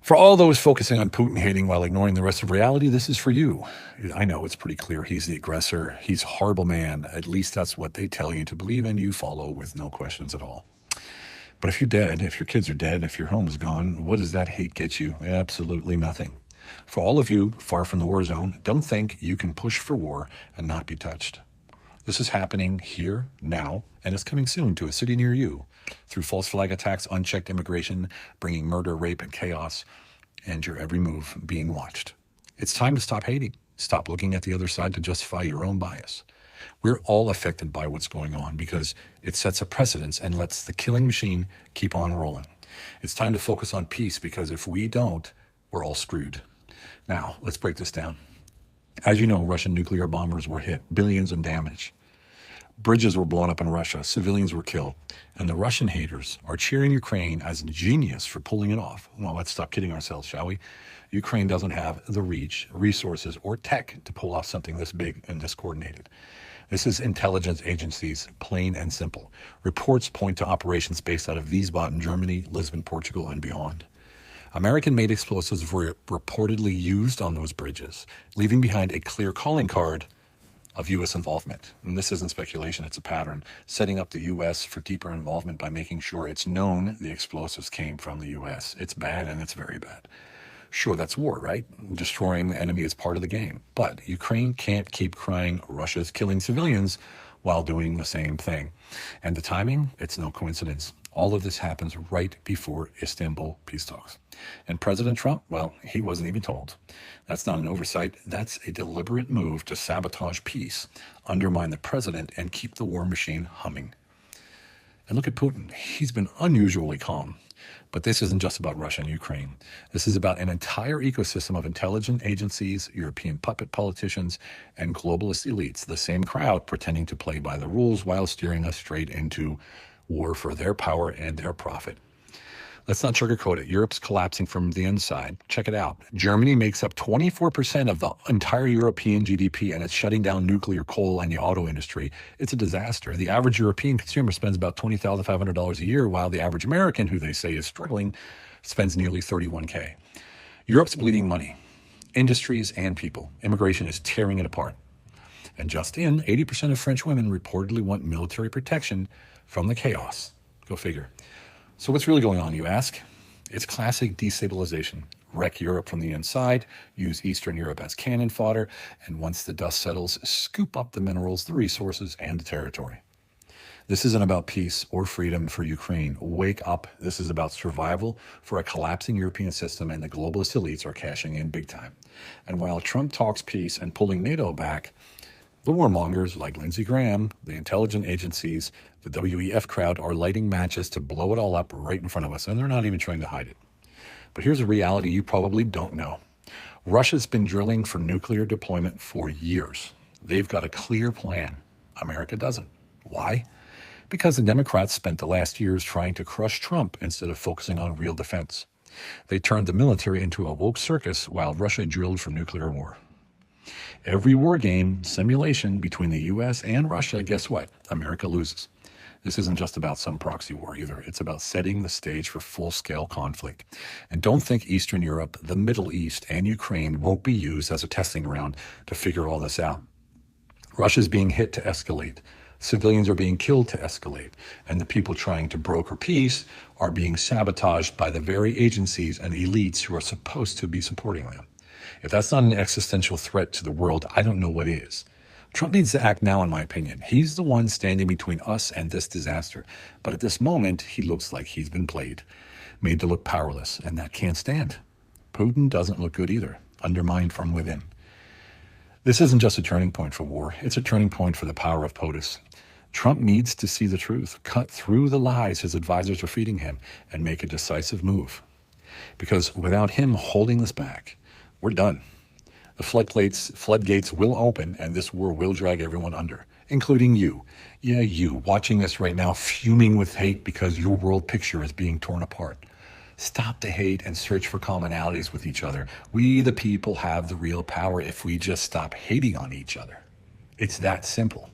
For all those focusing on Putin hating while ignoring the rest of reality, this is for you. I know it's pretty clear he's the aggressor. He's a horrible man. At least that's what they tell you to believe, and you follow with no questions at all. But if you're dead, if your kids are dead, if your home is gone, what does that hate get you? Absolutely nothing. For all of you far from the war zone, don't think you can push for war and not be touched. This is happening here, now, and it's coming soon to a city near you through false flag attacks, unchecked immigration, bringing murder, rape, and chaos, and your every move being watched. It's time to stop hating. Stop looking at the other side to justify your own bias. We're all affected by what's going on because it sets a precedence and lets the killing machine keep on rolling. It's time to focus on peace because if we don't, we're all screwed. Now, let's break this down. As you know, Russian nuclear bombers were hit, billions in damage. Bridges were blown up in Russia, civilians were killed, and the Russian haters are cheering Ukraine as a genius for pulling it off. Well, let's stop kidding ourselves, shall we? Ukraine doesn't have the reach, resources, or tech to pull off something this big and this coordinated. This is intelligence agencies, plain and simple. Reports point to operations based out of Wiesbaden, Germany, Lisbon, Portugal, and beyond. American-made explosives were reportedly used on those bridges, leaving behind a clear calling card of U.S. involvement. And this isn't speculation, it's a pattern, setting up the U.S. for deeper involvement by making sure it's known the explosives came from the U.S. It's bad, and it's very bad. Sure, that's war, right? Destroying the enemy is part of the game. But Ukraine can't keep crying Russia's killing civilians while doing the same thing. And the timing, it's no coincidence. All of this happens right before Istanbul peace talks. And President Trump, well, he wasn't even told. That's not an oversight. That's a deliberate move to sabotage peace, undermine the president, and keep the war machine humming. And look at Putin. He's been unusually calm. But this isn't just about Russia and Ukraine. This is about an entire ecosystem of intelligence agencies, European puppet politicians, and globalist elites, the same crowd pretending to play by the rules while steering us straight into war for their power and their profit. Let's not sugarcoat it. Europe's collapsing from the inside. Check it out. Germany makes up 24% of the entire European GDP, and it's shutting down nuclear, coal, and the auto industry. It's a disaster. The average European consumer spends about $20,500 a year, while the average American, who they say is struggling, spends nearly $31K. Europe's bleeding money, industries, and people. Immigration is tearing it apart. And just in, 80% of French women reportedly want military protection from the chaos. Go figure. So what's really going on, you ask? It's classic destabilization. Wreck Europe from the inside, use Eastern Europe as cannon fodder, and once the dust settles, scoop up the minerals, the resources, and the territory. This isn't about peace or freedom for Ukraine. Wake up. This is about survival for a collapsing European system, and the globalist elites are cashing in big time. And while Trump talks peace and pulling NATO back, the warmongers like Lindsey Graham, the intelligence agencies, the WEF crowd are lighting matches to blow it all up right in front of us, and they're not even trying to hide it. But here's a reality you probably don't know. Russia's been drilling for nuclear deployment for years. They've got a clear plan. America doesn't. Why? Because the Democrats spent the last years trying to crush Trump instead of focusing on real defense. They turned the military into a woke circus while Russia drilled for nuclear war. Every war game simulation between the U.S. and Russia, guess what? America loses. This isn't just about some proxy war either. It's about setting the stage for full-scale conflict. And don't think Eastern Europe, the Middle East, and Ukraine won't be used as a testing ground to figure all this out. Russia's being hit to escalate. Civilians are being killed to escalate. And the people trying to broker peace are being sabotaged by the very agencies and elites who are supposed to be supporting them. If that's not an existential threat to the world, I don't know what is. Trump needs to act now, in my opinion. He's the one standing between us and this disaster. But at this moment, he looks like he's been played, made to look powerless, and that can't stand. Putin doesn't look good either, undermined from within. This isn't just a turning point for war. It's a turning point for the power of POTUS. Trump needs to see the truth, cut through the lies his advisors are feeding him, and make a decisive move. Because without him holding this back, we're done. The floodgates will open, and this war will drag everyone under, including you. Yeah, you, watching this right now, fuming with hate because your world picture is being torn apart. Stop the hate and search for commonalities with each other. We, the people, have the real power if we just stop hating on each other. It's that simple.